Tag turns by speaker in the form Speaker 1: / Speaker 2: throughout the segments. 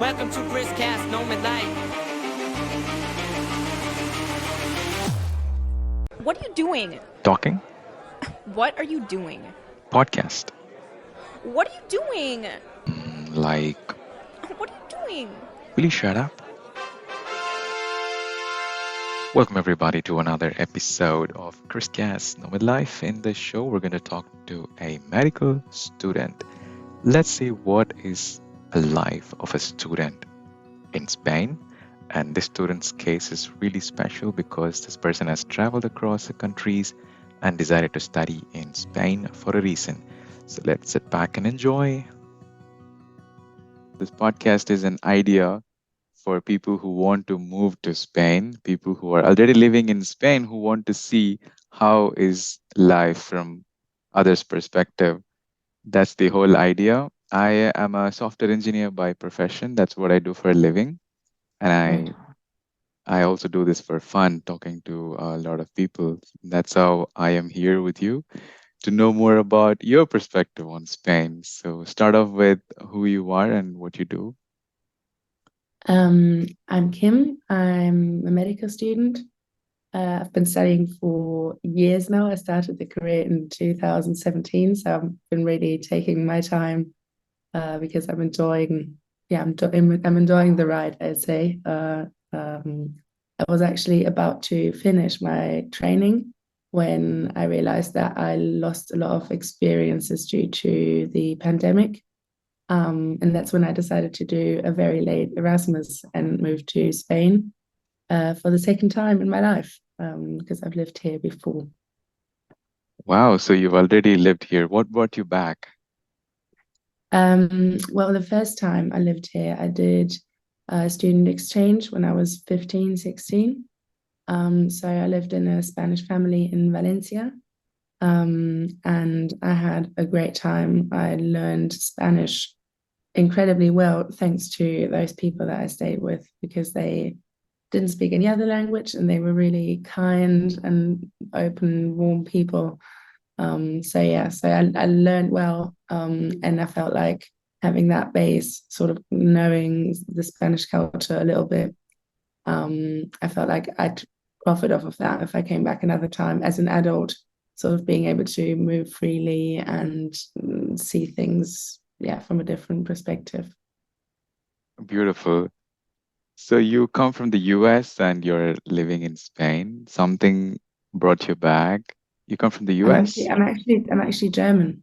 Speaker 1: Welcome to Krizcast, nomad life.
Speaker 2: What are you doing?
Speaker 3: Talking?
Speaker 2: What are you doing?
Speaker 3: Podcast.
Speaker 2: What are you doing?
Speaker 3: Like,
Speaker 2: What are you doing?
Speaker 3: will you shut up? Welcome, everybody, to another episode of Krizcast Nomad Life. In this show, we're going to talk to a medical student. Let's see what is a life of a student in Spain. And this student's case is really special because this person has traveled across the countries and decided to study in Spain for a reason. So let's sit back and enjoy. This podcast is an idea for people who want to move to Spain, people who are already living in Spain who want to see how is life from others' perspective. That's the whole idea. I am a software engineer by profession. That's what I do for a living. And I also do this for fun, talking to a lot of people. That's how I am here with you to know more about your perspective on Spain. So start off with who you are and what you do.
Speaker 4: I'm Kim. I'm a medical student. I've been studying for years now. I started the career in 2017, so I've been really taking my time because I'm enjoying, I'm enjoying the ride, I'd say. I was actually about to finish my training when I realized that I lost a lot of experiences due to the pandemic. And that's when I decided to do a very late Erasmus and move to Spain for the second time in my life because I've lived here before.
Speaker 3: Wow, so you've already lived here. What brought you back?
Speaker 4: Well, the first time I lived here, I did a student exchange when I was 15, 16. So I lived in a Spanish family in Valencia. And I had a great time. I learned Spanish incredibly well thanks to those people that I stayed with because they didn't speak any other language and they were really kind and open, warm people. So I learned well, and I felt like having that base, sort of knowing the Spanish culture a little bit. I felt like I'd profit off of that if I came back another time as an adult, sort of being able to move freely and see things, from a different perspective.
Speaker 3: Beautiful. So you come from the US and you're living in Spain. Something brought you back. You come from the
Speaker 4: I'm actually,
Speaker 3: US?
Speaker 4: I'm actually, I'm actually German.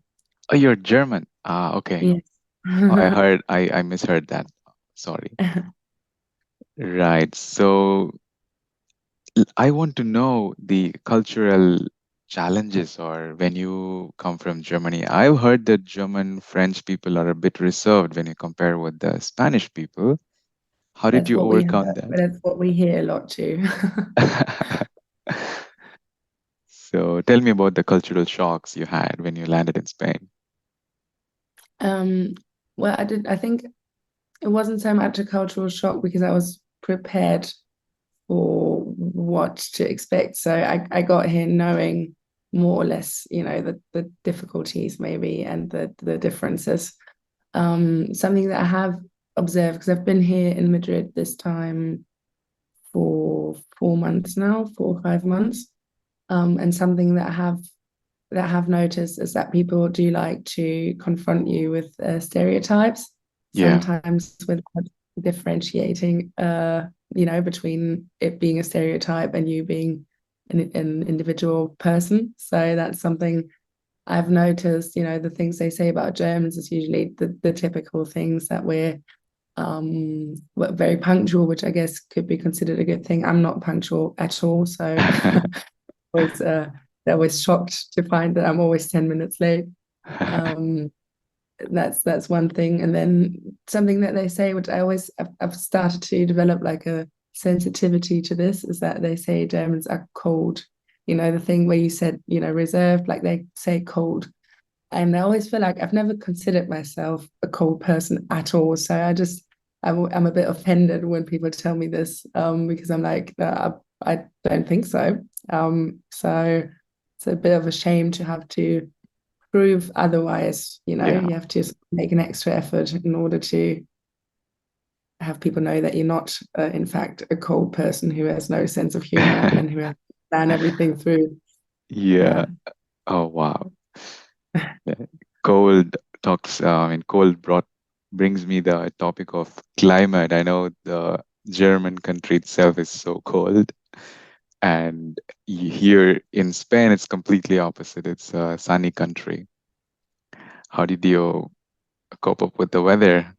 Speaker 3: Oh, you're German. Ah, okay.
Speaker 4: Yes.
Speaker 3: Oh, I misheard that. Sorry. Right. So I want to know the cultural challenges or when you come from Germany. I've heard that German French people are a bit reserved when you compare with the Spanish people. How did
Speaker 4: That's
Speaker 3: you
Speaker 4: what we
Speaker 3: overcome
Speaker 4: hear.
Speaker 3: that?
Speaker 4: That's what we hear a lot too.
Speaker 3: So tell me about the cultural shocks you had when you landed in Spain.
Speaker 4: Um, well, I think it wasn't so much a cultural shock because I was prepared for what to expect. So I got here knowing more or less, the difficulties maybe and the differences. Something that I have observed because I've been here in Madrid this time for 4 months now, 4 or 5 months. And something that I have noticed is that people do like to confront you with stereotypes,
Speaker 3: Yeah.
Speaker 4: sometimes without differentiating, between it being a stereotype and you being an individual person. So that's something I've noticed. The things they say about Germans is usually the typical things that we're very punctual, which I guess could be considered a good thing. I'm not punctual at all, so was that was shocked to find that I'm always 10 minutes late. Um, that's one thing. And then something that they say, which I've started to develop like a sensitivity to this, is that they say Germans are cold. The thing where you said, reserved, like they say cold. And I always feel like I've never considered myself a cold person at all. So I'm a bit offended when people tell me this, because I'm like, I don't think so. So it's a bit of a shame to have to prove otherwise.
Speaker 3: Yeah.
Speaker 4: You have to make an extra effort in order to have people know that you're not, in fact, a cold person who has no sense of humor and who has to plan everything through.
Speaker 3: Yeah.
Speaker 4: Yeah.
Speaker 3: Oh, wow. Yeah. Cold talks, I mean, cold brought brings me the topic of climate. I know the German country itself is so cold, and here in Spain, it's completely opposite. It's a sunny country. How did you cope up with the weather?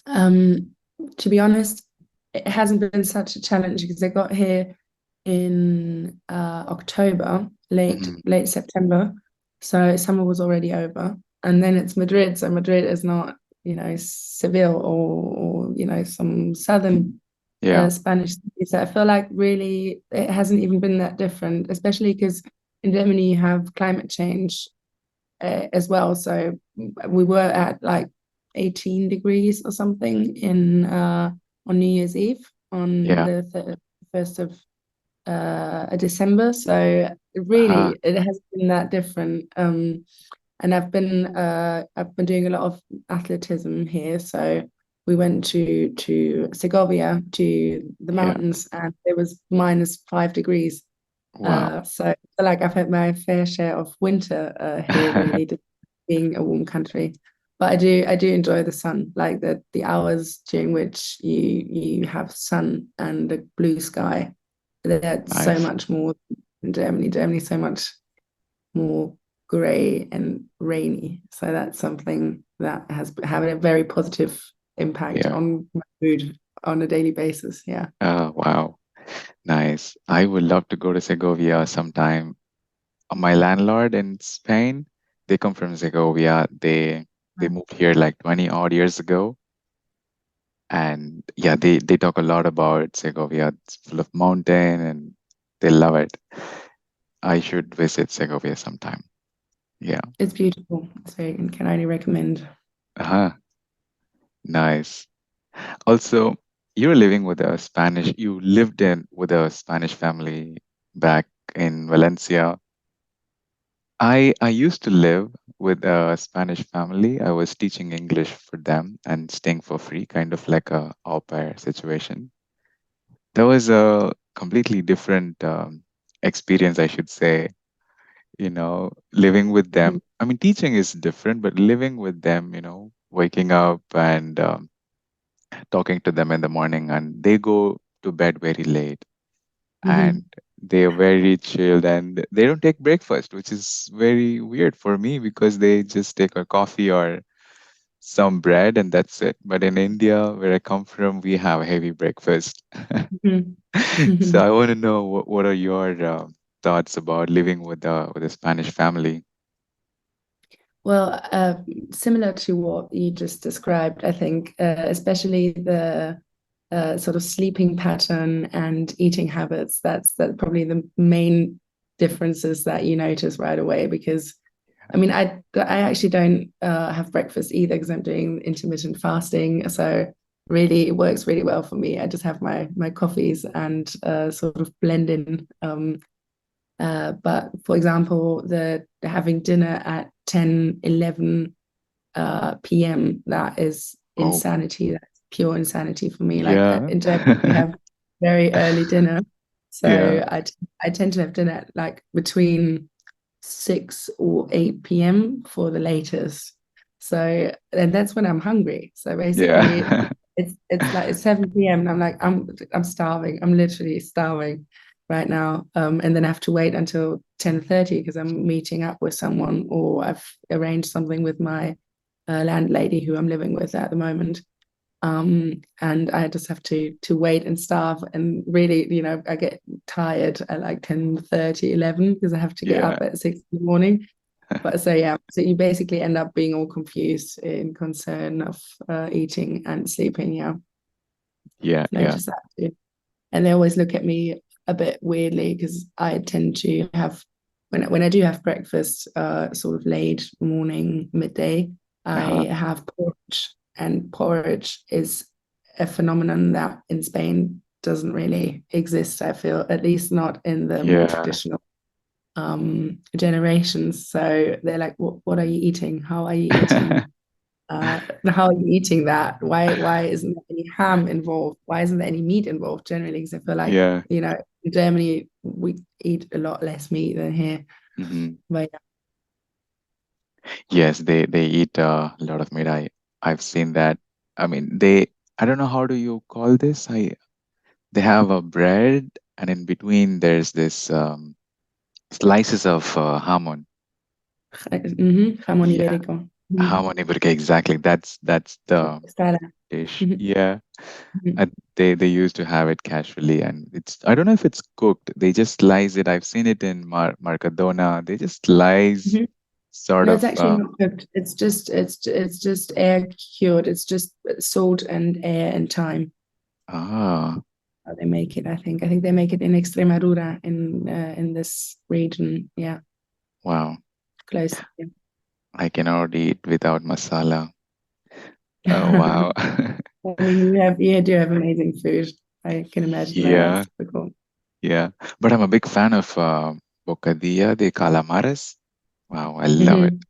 Speaker 4: Um, to be honest, it hasn't been such a challenge because I got here in October, late
Speaker 3: Mhm.
Speaker 4: late September, so summer was already over, and then it's Madrid. So Madrid is not, Seville or some southern
Speaker 3: Yeah,
Speaker 4: Spanish city. So I feel like really it hasn't even been that different, especially because in Germany you have climate change as well. So we were at like 18 degrees or something in on New Year's Eve on
Speaker 3: yeah.
Speaker 4: the 1st of December. So
Speaker 3: Uh-huh.
Speaker 4: really, it has been that different. And I've been doing a lot of athleticism here. So we went to Segovia to the
Speaker 3: Yeah.
Speaker 4: mountains, and it was -5 degrees.
Speaker 3: Wow.
Speaker 4: So I feel like I've had my fair share of winter here, really, just being a warm country. But I do enjoy the sun, like the hours during which you have sun and a blue sky. That's so
Speaker 3: Nice.
Speaker 4: much more in Germany. Germany's so much more grey and rainy. So that's something that has having a very positive impact
Speaker 3: Yeah.
Speaker 4: on my mood on a daily basis. Yeah.
Speaker 3: Wow. Nice. I would love to go to Segovia sometime. My landlord in Spain, they come from Segovia. They moved here like 20 odd years ago. And yeah, they talk a lot about Segovia. It's full of mountain and they love it. I should visit Segovia sometime. Yeah.
Speaker 4: It's beautiful. So I can only recommend.
Speaker 3: Uh-huh. Nice. Also, you're living with a Spanish, you lived in with a Spanish family back in Valencia. I used to live with a Spanish family. I was teaching English for them and staying for free, kind of like a au pair situation. That was a completely different experience, I should say. Living with
Speaker 4: Mhm.
Speaker 3: them. I mean, teaching is different, but living with them, waking up and talking to them in the morning, and they go to bed very late and
Speaker 4: Mhm.
Speaker 3: they are very chilled and they don't take breakfast, which is very weird for me because they just take a coffee or some bread and that's it. But in India, where I come from, we have heavy breakfast.
Speaker 4: Mhm.
Speaker 3: So I want to know what are your thoughts about living with a Spanish family?
Speaker 4: Well, similar to what you just described, I think, especially the sort of sleeping pattern and eating habits. That's probably the main differences that you notice right away. Because I mean, I actually don't have breakfast either because I'm doing intermittent fasting. So really, it works really well for me. I just have my coffees and sort of blend in. But for example, the having dinner at 10, 11 p.m., that is
Speaker 3: Oh,
Speaker 4: insanity. That's pure insanity for me. Like
Speaker 3: yeah.
Speaker 4: in Germany, we have very early dinner.
Speaker 3: Yeah.
Speaker 4: So I tend to have dinner at like between 6 or 8 p.m. for the latest. So, and that's when I'm hungry. So basically,
Speaker 3: Yeah.
Speaker 4: it's like it's 7 p.m. and I'm like, I'm starving. I'm literally starving right now. And then I have to wait until 10:30 because I'm meeting up with someone or I've arranged something with my landlady who I'm living with at the moment. And I just have to wait and starve and really, I get tired at like 10:30, 11 because I have to get
Speaker 3: Yeah.
Speaker 4: up at 6 in the morning. But so yeah, so you basically end up being all confused in concern of eating and sleeping. Yeah,
Speaker 3: Yeah.
Speaker 4: I've
Speaker 3: Yeah.
Speaker 4: noticed that too. And they always look at me a bit weirdly because I tend to have when I do have breakfast, sort of late morning, midday,
Speaker 3: Uh-huh.
Speaker 4: I have porridge, and porridge is a phenomenon that in Spain doesn't really exist. I feel, at least not in the more
Speaker 3: Yeah.
Speaker 4: traditional generations. So they're like, what are you eating? How are you eating How are you eating that? Why isn't there any ham involved? Why isn't there any meat involved generally? Because I feel like,
Speaker 3: Yeah.
Speaker 4: in Germany we eat a lot less meat than here.
Speaker 3: Hmm.
Speaker 4: But
Speaker 3: Yes, they eat a lot of meat. I've seen that. I mean, I don't know how do you call this. They have a bread, and in between there's this slices of hamon.
Speaker 4: Jamón
Speaker 3: Yeah,
Speaker 4: ibérico.
Speaker 3: hamon iberica. Exactly. That's the
Speaker 4: Costala.
Speaker 3: dish.
Speaker 4: Mhm,
Speaker 3: Yeah,
Speaker 4: mhm,
Speaker 3: they used to have it casually, and I don't know if it's cooked. They just slice it. I've seen it in Mercadona. They just slice
Speaker 4: mhm.
Speaker 3: sort
Speaker 4: No, it's
Speaker 3: of.
Speaker 4: actually not cooked. It's just air cured. It's just salt and air and thyme.
Speaker 3: Ah,
Speaker 4: How they make it, I think. I think they make it in Extremadura in this region. Yeah,
Speaker 3: wow.
Speaker 4: close.
Speaker 3: I can already eat without masala. Oh
Speaker 4: Yeah.
Speaker 3: wow.
Speaker 4: I mean, you do have amazing food. I can imagine that.
Speaker 3: Yeah,
Speaker 4: That's typical.
Speaker 3: yeah. But I'm a big fan of bocadilla de calamares. Wow, I love it.
Speaker 4: Mhm.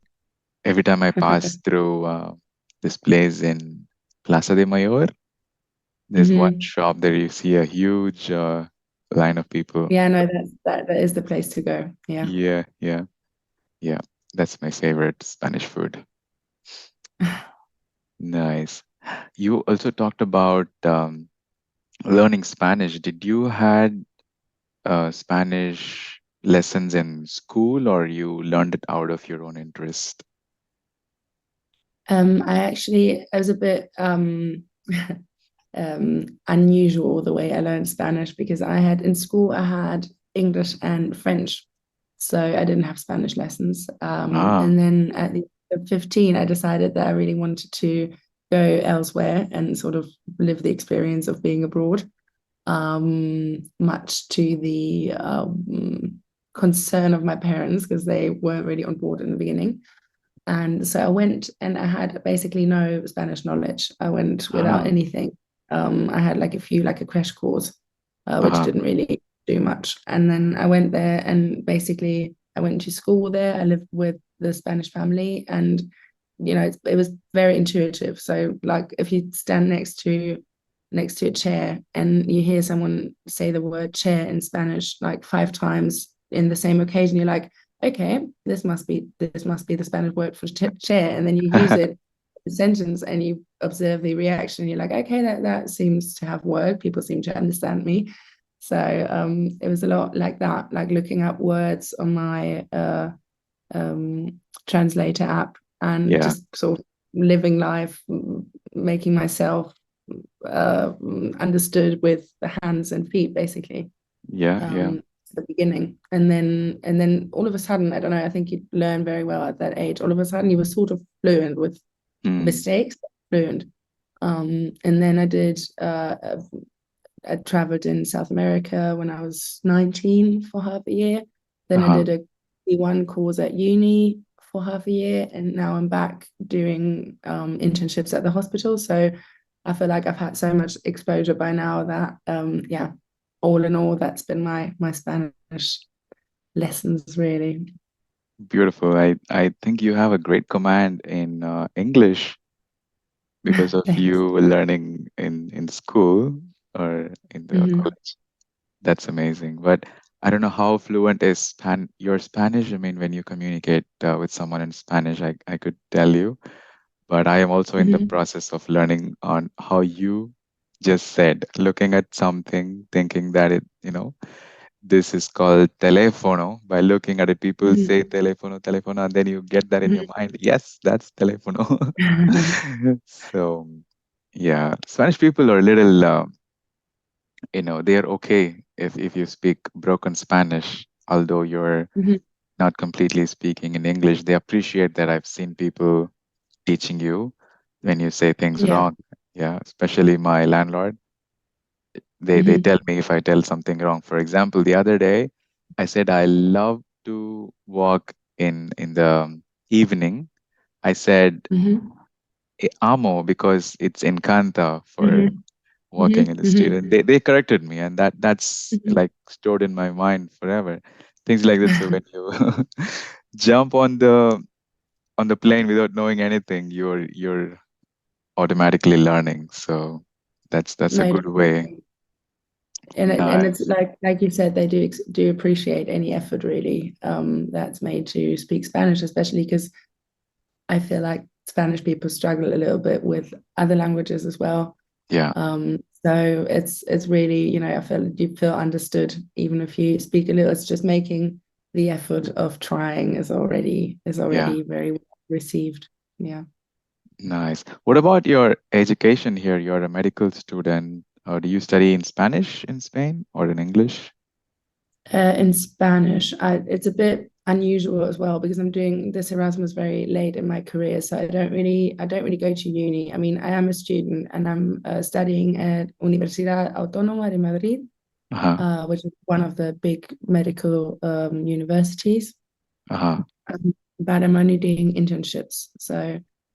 Speaker 3: Every time I pass through this place in Plaza de Mayor, there's one
Speaker 4: Mhm.
Speaker 3: shop there you see a huge line of people.
Speaker 4: Yeah, no, that is the place to go. Yeah.
Speaker 3: Yeah, yeah, yeah. That's my favorite Spanish food. Nice. You also talked about learning Spanish. Did you had Spanish lessons in school, or you learned it out of your own interest?
Speaker 4: I was a bit unusual the way I learned Spanish because in school I had English and French, so I didn't have Spanish lessons.
Speaker 3: Ah,
Speaker 4: And then at the age of 15, I decided that I really wanted to go elsewhere and sort of live the experience of being abroad, much to the concern of my parents because they weren't really on board in the beginning. And so I went and I had basically no Spanish knowledge. I went without
Speaker 3: ah,
Speaker 4: anything. I had like a crash course, which
Speaker 3: uh-huh.
Speaker 4: didn't really do much. And then I went there and basically I went to school there. I lived with the Spanish family and it was very intuitive. So like if you stand next to a chair and you hear someone say the word chair in Spanish like 5 times in the same occasion, you're like, okay, this must be the Spanish word for chair, and then you use it in a sentence and you observe the reaction. You're like, okay, that seems to have worked. People seem to understand me. So it was a lot like that, like looking up words on my translator app and
Speaker 3: Yeah,
Speaker 4: just sort of living life, making myself understood with the hands and feet, basically.
Speaker 3: yeah, yeah.
Speaker 4: At the beginning, and then all of a sudden, I don't know. I think you learn very well at that age. All of a sudden, you were sort of fluent with
Speaker 3: Hmm.
Speaker 4: mistakes, but fluent. And then I traveled in South America when I was 19 for half a year. Then I
Speaker 3: Uh-huh.
Speaker 4: did a C1 course at uni for half a year, and now I'm back doing internships at the hospital. So I feel like I've had so much exposure by now that yeah, all in all, that's been my Spanish lessons really.
Speaker 3: Beautiful. I think you have a great command in English because of
Speaker 4: Thanks.
Speaker 3: you learning in school or in the
Speaker 4: Hmm.
Speaker 3: college. That's amazing. But I don't know how fluent is your Spanish. I mean, when you communicate with someone in Spanish, I could tell you. But I am also in the
Speaker 4: Hmm.
Speaker 3: process of learning on how you just said, looking at something, thinking that this is called telefono. By looking at it, people say telefono, telefono, and then you get that in your mind. Yes, that's telefono. So, yeah, Spanish people are a little, they're okay if you speak broken Spanish, although you're
Speaker 4: Hmm.
Speaker 3: not completely speaking in English. They appreciate that. I've seen people teaching you when you say things
Speaker 4: Yeah.
Speaker 3: wrong. Yeah, especially my landlord. They
Speaker 4: Hmm.
Speaker 3: tell me if I tell something wrong. For example, the other day I said I love to walk in the evening. I said
Speaker 4: Hmm.
Speaker 3: amo because it's encanta for
Speaker 4: Hmm.
Speaker 3: walking in
Speaker 4: Hmm.
Speaker 3: the street. And
Speaker 4: Hmm.
Speaker 3: they corrected me, and that's like stored in my mind forever. Things like that. So when you jump on the plane without knowing anything, you're automatically learning. So that's a
Speaker 4: No,
Speaker 3: good way.
Speaker 4: definitely. And it's
Speaker 3: Nice.
Speaker 4: like you said, they do appreciate any effort really that's made to speak Spanish, especially because I feel like Spanish people struggle a little bit with other languages as well.
Speaker 3: Yeah,
Speaker 4: So it's really, I feel you feel understood even if you speak a little. It's just making the effort of trying is
Speaker 3: yeah.
Speaker 4: already very well received. Yeah.
Speaker 3: Nice. What about your education here? You're a medical student. Do you study in Spanish in Spain or in English?
Speaker 4: In Spanish, it's a bit unusual as well because I'm doing this Erasmus very late in my career, so I don't really go to uni. I mean, I am a student and I'm studying at Universidad Autónoma de Madrid,
Speaker 3: Uh-huh.
Speaker 4: which is one of the big medical universities.
Speaker 3: Uh-huh.
Speaker 4: But I'm only doing internships, so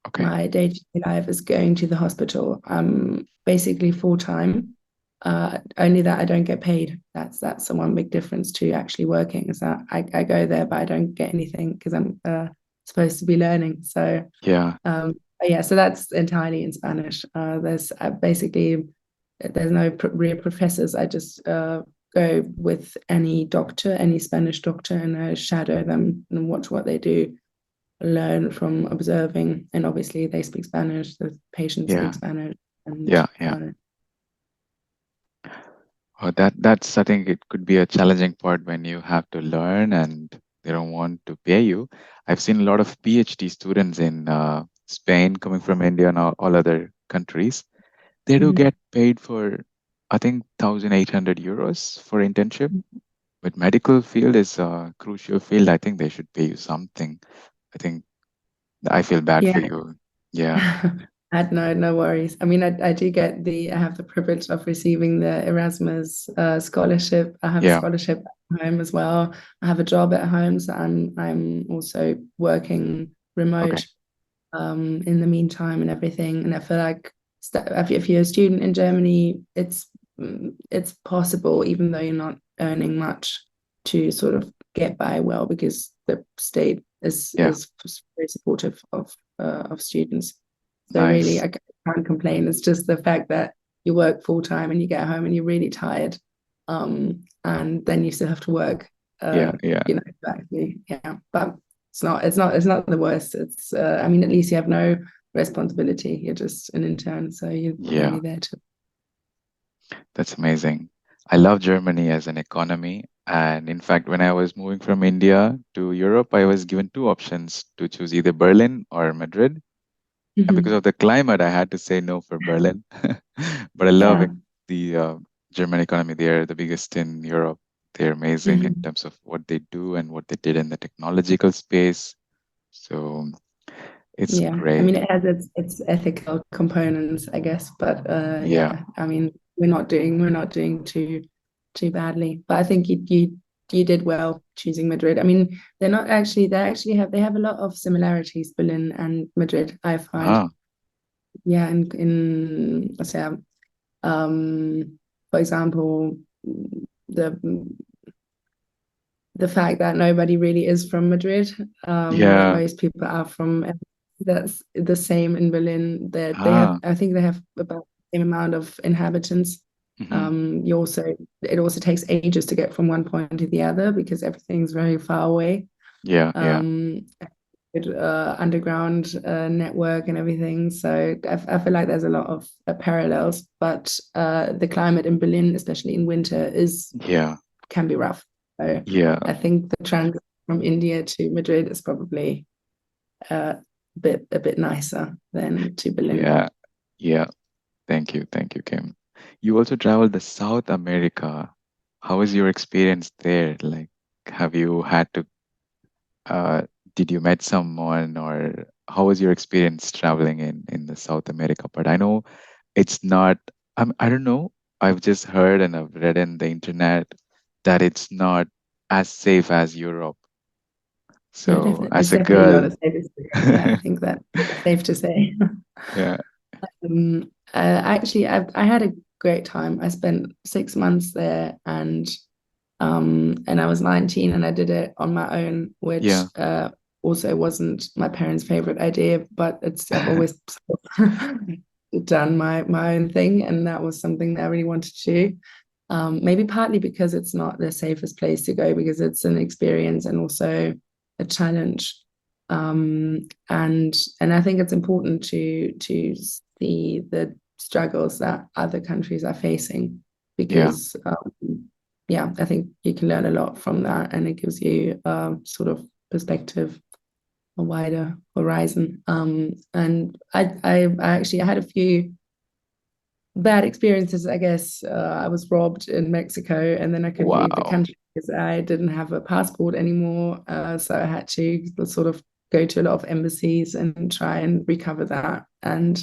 Speaker 3: Okay.
Speaker 4: my day-to-day life is going to the hospital. I'm basically full time. Only that I don't get paid. That's the one big difference to actually working is that I go there, but I don't get anything because I'm supposed to be learning. So
Speaker 3: Yeah.
Speaker 4: yeah, so that's entirely in Spanish. There's basically there's no real professors. I just go with any doctor, any Spanish doctor, and I shadow them and watch what they do, learn from observing. And obviously, they speak Spanish. The patients speak
Speaker 3: Yeah.
Speaker 4: Spanish, and
Speaker 3: Yeah. Yeah. Oh, that's I think it could be a challenging part when you have to learn and they don't want to pay you. I've seen a lot of PhD students in Spain coming from India and all other countries. They do
Speaker 4: Mhm.
Speaker 3: get paid for I think 1,800 euros for internship. But medical field is a crucial field. I think they should pay you something. I think I feel bad for
Speaker 4: Yeah.
Speaker 3: you. Yeah.
Speaker 4: I had no worries. I mean, I do get I have the privilege of receiving the Erasmus scholarship. I have a
Speaker 3: Yeah.
Speaker 4: scholarship at home as well. I have a job at home, so I'm also working
Speaker 3: Okay.
Speaker 4: remote in the meantime and everything. And I feel like if you're a student in Germany, it's possible, even though you're not earning much, to sort of get by well because the state
Speaker 3: Yeah.
Speaker 4: is very supportive of students. So really,
Speaker 3: Nice.
Speaker 4: I can't complain. It's just the fact that you work full time and you get home and you're really tired, and then you still have to work.
Speaker 3: Yeah. Yeah.
Speaker 4: Exactly, yeah. But it's not the worst. It's I mean, at least you have no responsibility. You're just an intern, so you're
Speaker 3: Yeah.
Speaker 4: only there to.
Speaker 3: That's amazing. I love Germany as an economy. And in fact, when I was moving from India to Europe, I was given two options to choose either Berlin or Madrid. And because
Speaker 4: Mhm.
Speaker 3: of the climate, I had to say no for Berlin. But I love
Speaker 4: Yeah.
Speaker 3: it, the German economy. They're the biggest in Europe. They're amazing in
Speaker 4: Mhm.
Speaker 3: terms of what they do and what they did in the technological space. So it's
Speaker 4: Yeah, I
Speaker 3: great.
Speaker 4: mean, it has its ethical components, I guess, but
Speaker 3: Yeah.
Speaker 4: yeah, I mean, we're not doing too badly. But I think you did well choosing Madrid. I mean, they have a lot of similarities, Berlin and Madrid, I find.
Speaker 3: Ah,
Speaker 4: Yeah, in let's say, for example, the the fact that nobody really is from Madrid, that
Speaker 3: yeah.
Speaker 4: most people are from, that's the same in Berlin. That they have,
Speaker 3: Ah,
Speaker 4: I think they have about the same amount of inhabitants.
Speaker 3: hmm.
Speaker 4: It also takes ages to get from one point to the other because everything's very far away.
Speaker 3: Yeah, yeah,
Speaker 4: Um, Underground network and everything. So I feel like there's a lot of parallels, but the climate in Berlin, especially in winter, is
Speaker 3: yeah,
Speaker 4: can be rough. So
Speaker 3: yeah,
Speaker 4: I think the transit from India to Madrid is probably a bit nicer than to Berlin.
Speaker 3: yeah, yeah. Thank you, Kim. You also traveled the South America. How was your experience there? Like, have you had to, uh, did you met someone or how was your experience traveling in the South America part? I know it's not, I don't know. I've just heard and I've read in the internet that it's not as safe as Europe.
Speaker 4: Yeah,
Speaker 3: So
Speaker 4: definitely.
Speaker 3: as
Speaker 4: It's
Speaker 3: a
Speaker 4: definitely not
Speaker 3: girl,
Speaker 4: as safe as Europe. Yeah, I think that's safe to say.
Speaker 3: yeah,
Speaker 4: Actually, I had a great time. I spent 6 months there, and I was 19, and I did it on my own, which
Speaker 3: yeah,
Speaker 4: also wasn't my parents' favorite idea, but I've always done my own thing, and that was something that I really wanted to do. Maybe partly because it's not the safest place to go, because it's an experience and also a challenge. And I think it's important to see the struggles that other countries are facing, because yeah, I think you can learn a lot from that, and it gives you a sort of perspective, a wider horizon. And I actually had a few bad experiences, I guess. I was robbed in Mexico, and then I couldn't leave the
Speaker 3: Wow.
Speaker 4: country because I didn't have a passport anymore. So I had to sort of go to a lot of embassies and try and recover that. And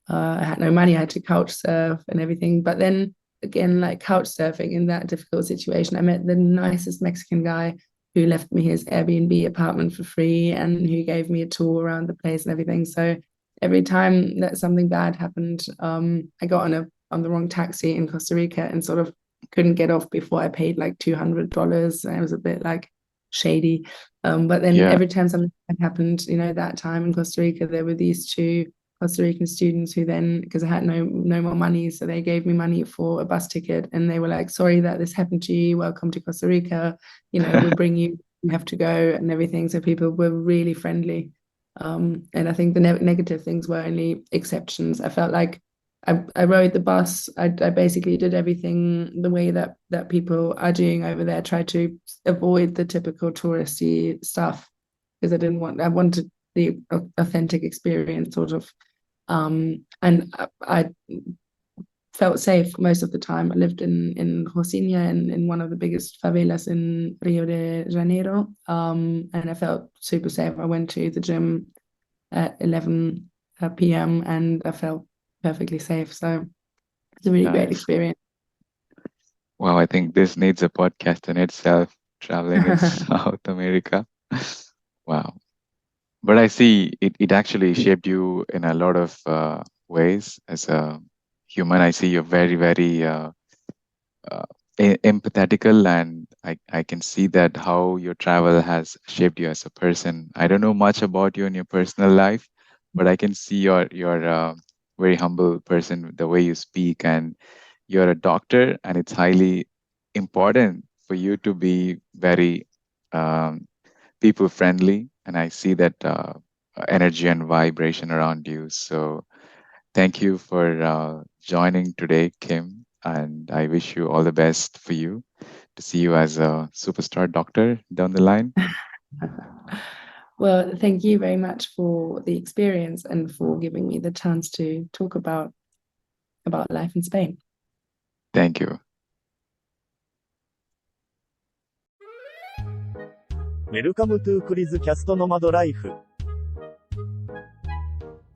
Speaker 4: I had no money. I had to couch surf and everything. But then again, like couch surfing in that difficult situation, I met the nicest Mexican guy who left me his Airbnb apartment for free and who gave me a tour around the place and everything. So every time that something bad happened, I got on the wrong taxi in Costa Rica and sort of couldn't get off before I paid like $200. And it was a bit like shady. But then every time something happened, that time in Costa Rica, there were these two Costa Rican students who then, because I had no more money, so they gave me money for a bus ticket, and they were like, "Sorry that this happened to you. Welcome to Costa Rica. We'll bring you. You have to go," and everything. So people were really friendly. And I think the negative things were only exceptions. I felt like I rode the bus. I basically did everything the way that people are doing over there. Tried to avoid the typical touristy stuff because I wanted the authentic experience, sort of. And I felt safe most of the time. I lived in Rocinha, in one of the biggest favelas in Rio de Janeiro, and I felt super safe. I went to the gym at 11 p.m. and I felt perfectly safe. So it's a really great
Speaker 3: Nice.
Speaker 4: experience.
Speaker 3: Wow, I think this needs a podcast in itself, traveling in South America. Wow. But I see it actually shaped you in a lot of ways as a human. I see you're very, very uh, empathetical, and I can see that how your travel has shaped you as a person. I don't know much about you in your personal life, but I can see you're a very humble person, the way you speak, and you're a doctor, and it's highly important for you to be very um, people friendly, and I see that energy and vibration around you. So thank you for joining today, Kim, and I wish you all the best for you to see you as a superstar doctor down the line.
Speaker 4: Well, thank you very much for the experience and for giving me the chance to talk about life in Spain.
Speaker 3: Thank you.
Speaker 5: ウェルカムトゥクリズキャストノマドライフ。